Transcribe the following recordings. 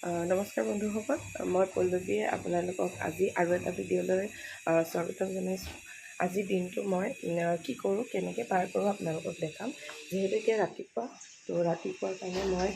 নমস্কাৰ বন্ধুসকল, মই পল্লৱীয়ে আপোনালোকক আজি আৰু এটা ভিডিঅ'লৈ স্বাগতম জনাইছোঁ। আজি দিনটো মই কি কৰোঁ, কেনেকৈ পাৰ কৰোঁ আপোনালোকক দেখাম। যিহেতু এতিয়া ৰাতিপুৱা, তো ৰাতিপুৱাৰ কাৰণে মই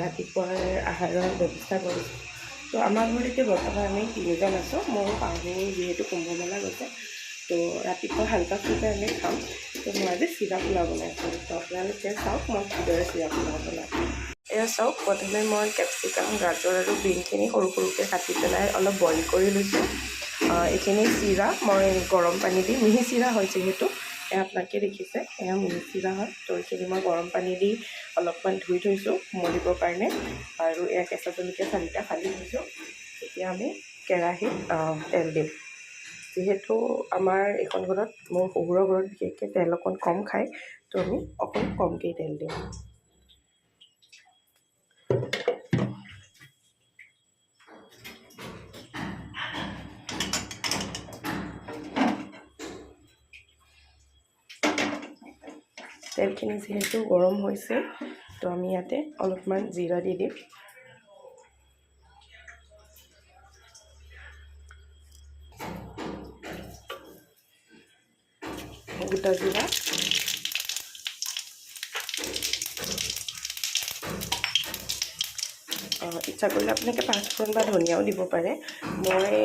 ৰাতিপুৱাৰ আহাৰৰ ব্যৱস্থা কৰিছোঁ। তো আমাৰ ঘৰত এতিয়া বৰ্তমান আমি 3জন আছোঁ। মোৰ শাহু যিহেতু কুম্ভমেলা গৈছে, তো ৰাতিপুৱা হালকা ফুলকৈ আমি খাম। তো মই আজি চিৰা পোলাও বনাইছোঁ। তো আপোনালোকে চাওক মই কিদৰে চিৰা পোলাও বনাওঁ। এয়া চাওক, প্ৰথমে মই কেপচিকাম, গাজৰ আৰু বিনখিনি সৰু সৰুকৈ কাটি পেলাই অলপ বইল কৰি লৈছোঁ। এইখিনি চিৰা মই গৰম পানী দি, মিহি চিৰা হয় যিহেতু, এয়া আপোনালোকে দেখিছে এয়া মিহি চিৰা হয়। তো এইখিনি মই গৰম পানী দি অলপমান ধুই থৈছোঁ কোমলিবৰ কাৰণে, আৰু এয়া কেঁচা জলকীয়া 4টা ফালি থৈছোঁ। এতিয়া আমি কেৰাহীত তেল দিম। যিহেতু আমাৰ এইখন ঘৰত, মোৰ শহুৰৰ ঘৰত বিশেষকৈ তেল অকণ কম খায়, তো আমি অকণ কমকৈ তেল দিম। তেলখিনি যিহেতু গৰম হৈছে, তো আমি ইয়াতে অলপমান জিৰা দি দিম। গোটা জিৰা, ইচ্ছা কৰিলে আপোনালোকে 5 ফোৰণ বা ধনিয়াও দিব পাৰে। মই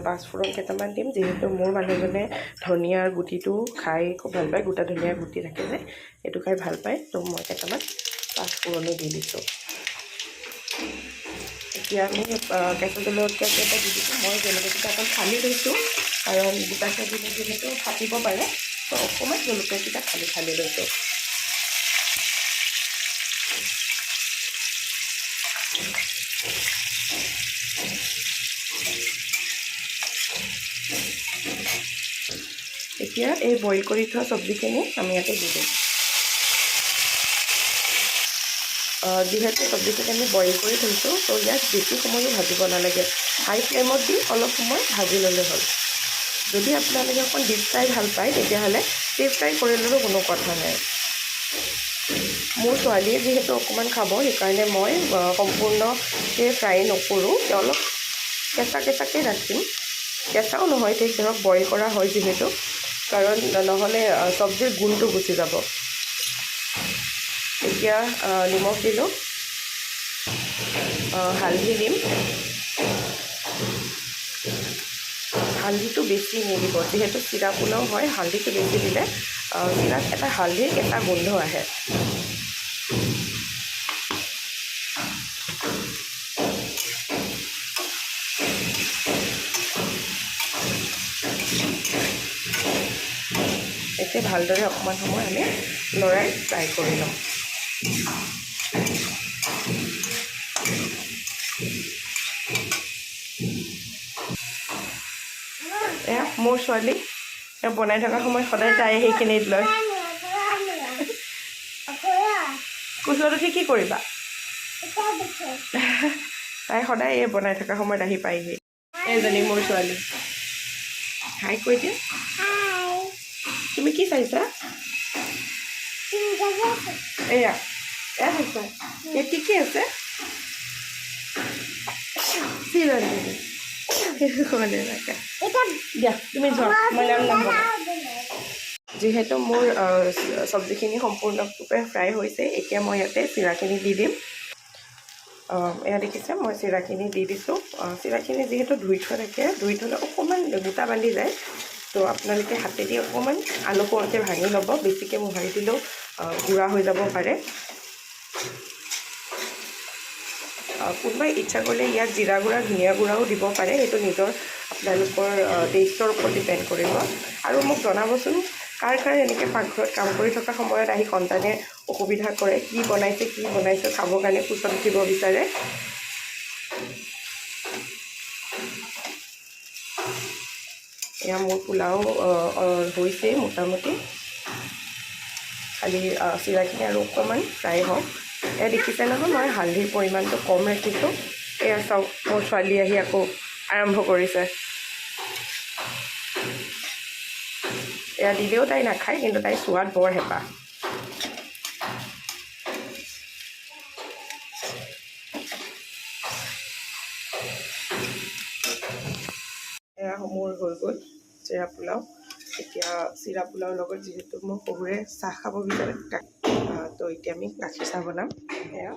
5 ফোৰণ কেইটামান দিম, যিহেতু মোৰ মানুহজনে ধনিয়াৰ গুটিটো খাই খুব ভাল পায়। গোটা ধনিয়াৰ গুটি থাকে যে, সেইটো খাই ভাল পায়। তো মই কেইটামান 5 ফোৰণো দি দিছোঁ। এতিয়া আমি কেঁচা জলকীয়া কেইটা দি দিছোঁ। মই জলকীয়াকেইটা অকণ ফালি লৈছোঁ, কাৰণ গোটাকৈ দিলে যিহেতু ফাটিব পাৰে। তো অকণমান জলকীয়াকেইটা ফালি লৈছোঁ। এতিয়া এই বইল কৰি থোৱা চব্জিখিনি আমি ইয়াতে দি দিম। যিহেতু চব্জিখিনি আমি বইল কৰি থৈছোঁ, তো ইয়াত বেছি সময়ো ভাজিব নালাগে। হাই ফ্লেমত দি অলপ সময় ভাজি ল'লে হ'ল। যদি আপোনালোকে অকণ ডিপ ফ্ৰাই ভাল পায়, তেতিয়াহ'লে ডিপ ফ্ৰাই কৰিলেও কোনো কথা নাই। মোৰ ছোৱালীয়ে যিহেতু অকণমান খাব, সেইকাৰণে মই সম্পূৰ্ণকৈ ফ্ৰাই নকৰোঁ, অলপ কেঁচাকৈ ৰাখিম। কেঁচাও নহয়, ঠিক ধৰক বইল কৰা হয় যিহেতু, কাৰণ নহ'লে চব্জিৰ গুণটো গুচি যাব। এতিয়া নিমখ দিলোঁ, হালধি দিম। হালধিটো বেছি নিদিব, যিহেতু চিৰা পোলাও হয়। হালধিটো বেছি দিলে চিৰাত এটা হালধিৰ এটা গোন্ধ আহে। এতিয়া ভালদৰে অকণমান সময় আমি লৰাই ফ্ৰাই কৰি ল'ম। এয়া মোৰ ছোৱালী বনাই থকা সময়ত সদায় তাই সেইখিনিত লয়। কোচত উঠি কি কৰিবা? তাই সদায় এই বনাই থকা সময়ত আহি পায়হি। এইজনী মোৰ ছোৱালী। হাই কৈ দিয়া। তুমি কি চাইছা? এয়া চাইছা, কি কি আছে? দিয়া তুমি যোৱা, মই নাম যিহেতু মোৰ চব্জিখিনি সম্পূৰ্ণৰূপে ফ্ৰাই হৈছে, এতিয়া মই ইয়াতে চিৰাখিনি দি দিম। এয়া দেখিছে, মই চিৰাখিনি দি দিছোঁ। চিৰাখিনি যিহেতু ধুই থোৱা থাকে, ধুই থ'লে অকণমান গোটা বান্ধি যায়। তো আপোনালোকে হাতেদি অকণমান আলুকোৱাকৈ ভাঙি ল'ব। বেছিকৈ মোহাৰি দিলেও গুড়া হৈ যাব পাৰে। কোনোবাই ইচ্ছা কৰিলে ইয়াত জিৰা গুড়া, ধনিয়া গুড়াও দিব পাৰে। সেইটো নিজৰ আপোনালোকৰ টেষ্টৰ ওপৰত ডিপেণ্ড কৰিব। আৰু মোক জনাবচোন, কাৰ এনেকৈ পাকঘৰত কাম কৰি থকা সময়ত আহি সন্তানে অসুবিধা কৰে, কি বনাইছে খাবৰ কাৰণে কোচত উঠিব বিচাৰে। এয়া মোৰ পোলাও হৈছেই মোটামুটি, খালি চিৰাখিনি আৰু অকণমান ফ্ৰাই হওক। এয়া দেখিছে নহয়, মই হালধিৰ পৰিমাণটো কম ৰাখিছোঁ। এয়া চাওক, মোৰ ছোৱালী আহি আকৌ আৰম্ভ কৰিছে। এয়া দিলেও তাই নাখায়, কিন্তু তাই চোৱাত বৰ হেঁপাহ। হৈ গ'ল চিৰা পোলাও। এতিয়া চিৰা পোলাওৰ লগত যিহেতু মোৰ শহুৰে চাহ খাব বিচাৰে, তো এতিয়া আমি গাখীৰ চাহ বনাম। এয়া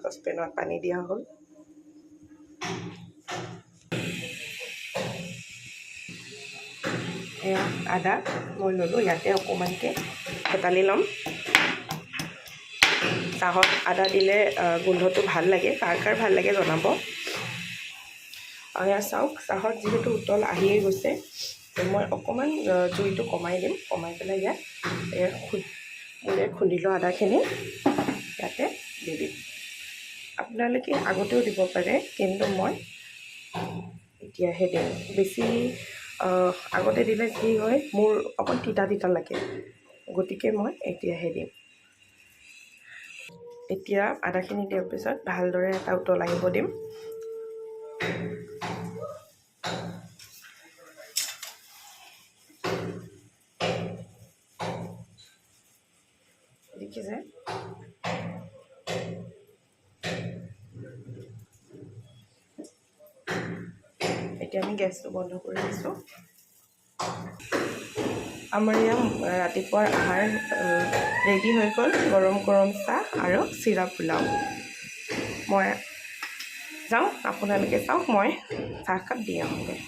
চচপেনত পানী দিয়া হ'ল। এয়া আদা মই ল'লোঁ, ইয়াতে অকণমানকৈ থেতালি ল'ম। চাহত আদা দিলে গোন্ধটো ভাল লাগে, কাৰ কাৰ ভাল লাগে জনাব। এয়া চাওক, চাহত যিহেতু উতল আহিয়ে গৈছে, তো মই অকণমান জুইটো কমাই দিম। কমাই পেলাই ইয়াত মোৰে খুন্দি লোৱা আদাখিনি ইয়াতে দি দিম। আপোনালোকে আগতেও দিব পাৰে, কিন্তু মই এতিয়াহে দিম। বেছি আগতে দিলে কি হয়, মোৰ অকণ তিতা তিতা লাগে, গতিকে মই এতিয়াহে দিম। এতিয়া আদাখিনি দিয়াৰ পিছত ভালদৰে এটা উতল আহিব দিম। দেখিছে? এতিয়া আমি গেছটো বন্ধ কৰি দিছোঁ। আমাৰ ইয়াত ৰাতিপুৱাৰ আহাৰ ৰেডি হৈ গ'ল, গৰম গৰম চাহ আৰু চিৰা পোলাও। মই যাওঁ, আপোনালোকে চাওক, মই চাহকাপ দি আহোঁগৈ।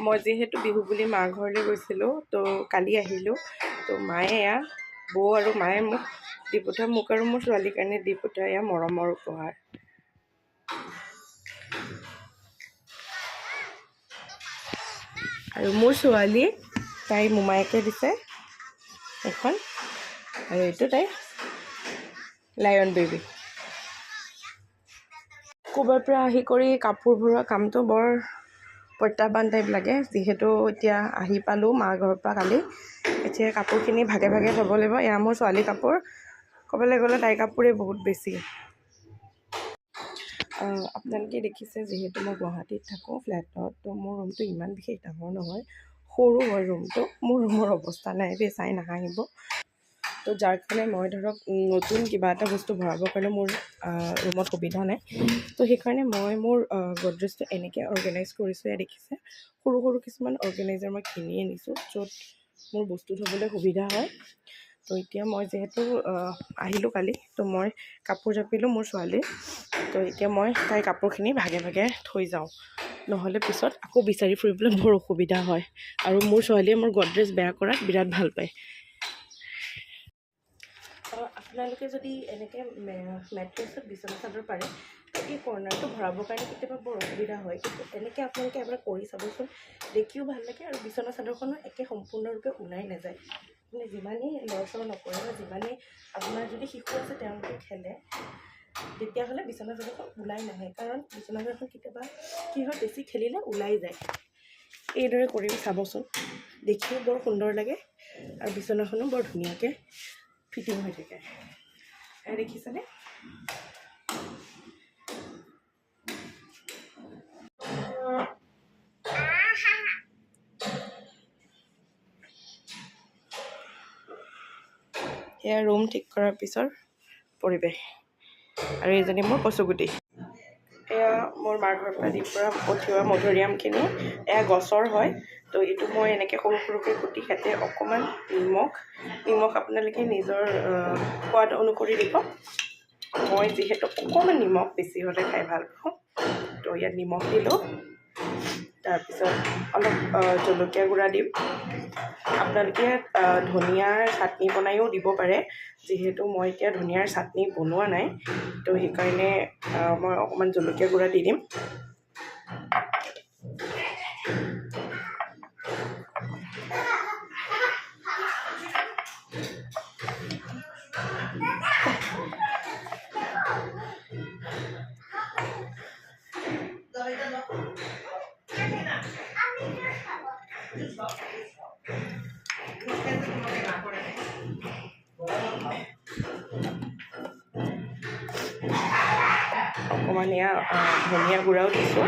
মই যিহেতু বিহু বুলি মাৰ ঘৰলৈ গৈছিলোঁ, তো কালি আহিলোঁ। তো মায়ে এয়া বৌ আৰু মায়ে মোক দি পঠিয়াই, মোক আৰু মোৰ ছোৱালীৰ কাৰণে দি পঠিয়াই এয়া মৰমৰ উপহাৰ। আৰু মোৰ ছোৱালী, তাই মোমায়েকে দিছে এখন, আৰু এইটো তাই লায়ন বেবী। ক'ৰবাৰ পৰা আহি কৰি কাপোৰ ভৰোৱা কামটো বৰ প্ৰত্যাহ্বান টাইপ লাগে, যিহেতু এতিয়া আহি পালোঁ মাৰ ঘৰৰ পৰা কালি। এতিয়া কাপোৰখিনি ভাগে ভাগে থ'ব লাগিব। এয়া মোৰ ছোৱালী কাপোৰ, ক'বলৈ গ'লে তাইৰ কাপোৰেই বহুত বেছি। আপোনালোকে দেখিছে, যিহেতু মই গুৱাহাটীত থাকোঁ ফ্লেটত, তো মোৰ ৰুমটো ইমান বিশেষ ডাঙৰ নহয়, সৰু হয় ৰুমটো। মোৰ ৰুমৰ অৱস্থা নাই দেই, চাই নাহাঁহিব। তো যাৰ কাৰণে মই ধৰক নতুন কিবা এটা বস্তু ভৰাবৰ কাৰণে মোৰ ৰুমত সুবিধা নাই। তো সেইকাৰণে মই মোৰ গডৰেজটো এনেকৈ অৰ্গেনাইজ কৰিছোঁ। এয়া দেখিছে, সৰু সৰু কিছুমান অৰ্গেনাইজাৰ মই কিনি আনিছোঁ, য'ত মোৰ বস্তু থ'বলৈ সুবিধা হয়। তো এতিয়া মই যিহেতু আহিলোঁ কালি, তো মই কাপোৰ জাপিলোঁ মোৰ ছোৱালীৰ। তো এতিয়া মই তাইৰ কাপোৰখিনি ভাগে ভাগে থৈ যাওঁ, নহ'লে পিছত আকৌ বিচাৰি ফুৰিবলৈ বৰ অসুবিধা হয়। আৰু মোৰ ছোৱালীয়ে মোৰ গডৰেজ বেয়া কৰাত বিৰাট ভাল পায়। আপোনালোকে যদি এনেকৈ মেট্ৰেছত বিচনা চাদৰ পাৰে, তো এই কৰ্ণাৰটো ভৰাবৰ কাৰণে কেতিয়াবা বৰ অসুবিধা হয়, কিন্তু এনেকৈ আপোনালোকে এবাৰ কৰি চাবচোন, দেখিও ভাল লাগে আৰু বিচনা চাদৰখনো একে সম্পূৰ্ণৰূপে ওলাই নাযায়। মানে যিমানেই লৰচৰ নকৰে বা যিমানেই আপোনাৰ যদি শিশু আছে তেওঁলোকে খেলে, তেতিয়াহ'লে বিচনা চাদৰখন ওলাই নাহে। কাৰণ বিচনা চাদৰখন কেতিয়াবা কি হয়, বেছি খেলিলে ওলাই যায়। এইদৰে কৰি চাবচোন, দেখিও বৰ সুন্দৰ লাগে আৰু বিচনাখনো বৰ ধুনীয়াকৈ ফিটিং হৈ থাকে। দেখিছেনে? এয়া ৰুম ঠিক কৰাৰ পিছৰ পৰিৱেশ। আৰু এইজনী মোৰ কচুগুটি। এয়া মোৰ মাৰ ঘৰৰ পৰা দি পৰা পঠিওৱা মধুৰিআমখিনি, এয়া গছৰ হয়। তো এইটো মই এনেকৈ সৰু সৰুকৈ কুটি, ইয়াতে অকণমান নিমখ আপোনালোকে নিজৰ সোৱাদ অনুসৰি দিব। মই যিহেতু অকণমান নিমখ বেছি হ'লে খাই ভাল পাওঁ, তো ইয়াত নিমখ দিলোঁ। তাৰপিছত অলপ জলকীয়া গুড়া দিম। আপোনালোকে ধনিয়াৰ চাটনি বনাইও দিব পাৰে, যিহেতু মই এতিয়া ধনিয়াৰ চাটনি বনোৱা নাই, তো সেইকাৰণে মই অকণমান জলকীয়া গুড়া দি দিম। অকণমান এয়া ধনিয়া গুড়াও দিছোঁ।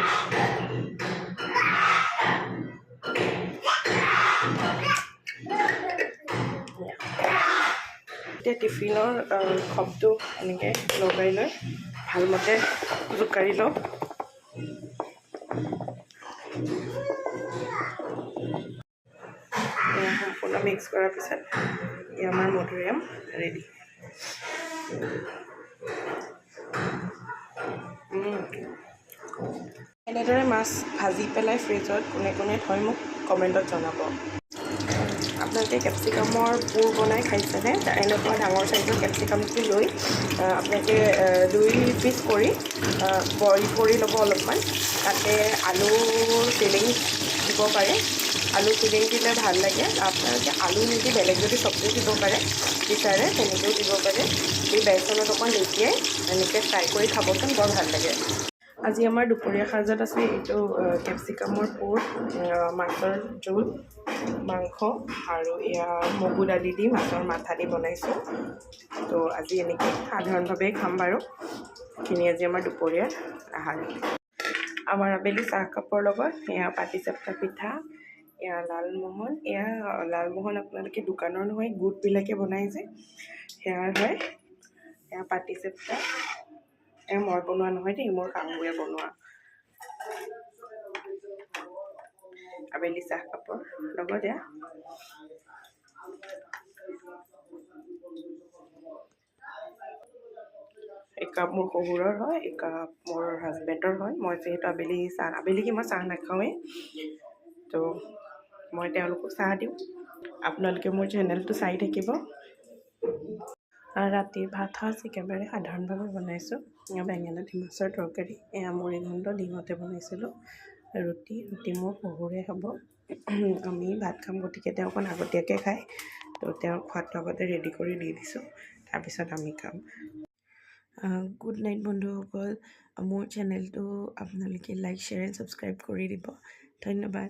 এতিয়া টিফিনৰ খপটো এনেকৈ লগাই লৈ ভালমতে জোকাৰি লওঁ। এয়া সম্পূৰ্ণ মিক্স কৰাৰ পিছত এয়া আমাৰ মধুৰিআম ৰেডি। এনেদৰে মাছ ভাজি পেলাই ফ্ৰিজত কোনে কোনে থয় মোক কমেণ্টত জনাব। আপোনালোকে কেপচিকামৰ পুৰ বনাই খাইছেনে? এনেকুৱা ডাঙৰ চাইজৰ কেপচিকামটো লৈ আপোনালোকে 2 পিচ কৰি বইল কৰি ল'ব অলপমান। তাতে আলুৰ ফিলিং দিব পাৰে। আলু ফিলিং দিলে ভাল লাগে। আপোনালোকে আলু নিদি বেলেগ যদি চব্জি দিব পাৰে বিচাৰে তেনেকৈও দিব পাৰে। এই বেচনত অকণ লেটিয়াই এনেকৈ ফ্ৰাই কৰি খাবচোন, বৰ ভাল লাগে। আজি আমাৰ দুপৰীয়া সাজত আছে এইটো কেপচিকামৰ পুৰ, মাছৰ জোল, মাংস আৰু এয়া মগু দালি দি মাছৰ মাথা দি বনাইছোঁ। তো আজি এনেকৈ সাধাৰণভাৱেই খাম বাৰু। এইখিনি আজি আমাৰ দুপৰীয়াৰ আহাৰ। আমাৰ আবেলি চাহকাপৰ লগত এয়া পাটিচেপ্তা পিঠা, এয়া লালমোহন। এয়া লালমোহন আপোনালোকে দোকানৰ নহয়, গোটবিলাকে বনাই যে সেয়াৰ হয়। এয়া পাটিচেপ্তা, এয়া মই বনোৱা নহয় দেই, মোৰ শাহুৱে বনোৱা। আবেলি চাহকাপৰ লগত এয়া একাপ মোৰ শহুৰৰ হয়, একাপ মোৰ হাজবেণ্ডৰ হয়। মই যিহেতু আবেলি মই চাহ নাখাওঁৱেই, তো মই তেওঁলোকক চাহ দিওঁ। আপোনালোকে মোৰ চেনেলটো চাই থাকিব। ৰাতিৰ ভাত সাজ একেবাৰে সাধাৰণভাৱে বনাইছোঁ। বেঙেনা দি মাছৰ তৰকাৰী, এয়া মুড়িঘণ্ট দিনতে বনাইছিলোঁ। ৰুটি মোৰ শহুৰে খাব, আমি ভাত খাম, গতিকে তেওঁ অকণ আগতীয়াকৈ খায়। তো তেওঁৰ খোৱাটো আগতে ৰেডি কৰি দি দিছোঁ, তাৰপিছত আমি খাম। গুড নাইট বন্ধুসকল। মোৰ চেনেলটো আপোনালোকে লাইক, শ্বেয়াৰ এণ্ড ছাবস্ক্ৰাইব কৰি দিব। ধন্যবাদ।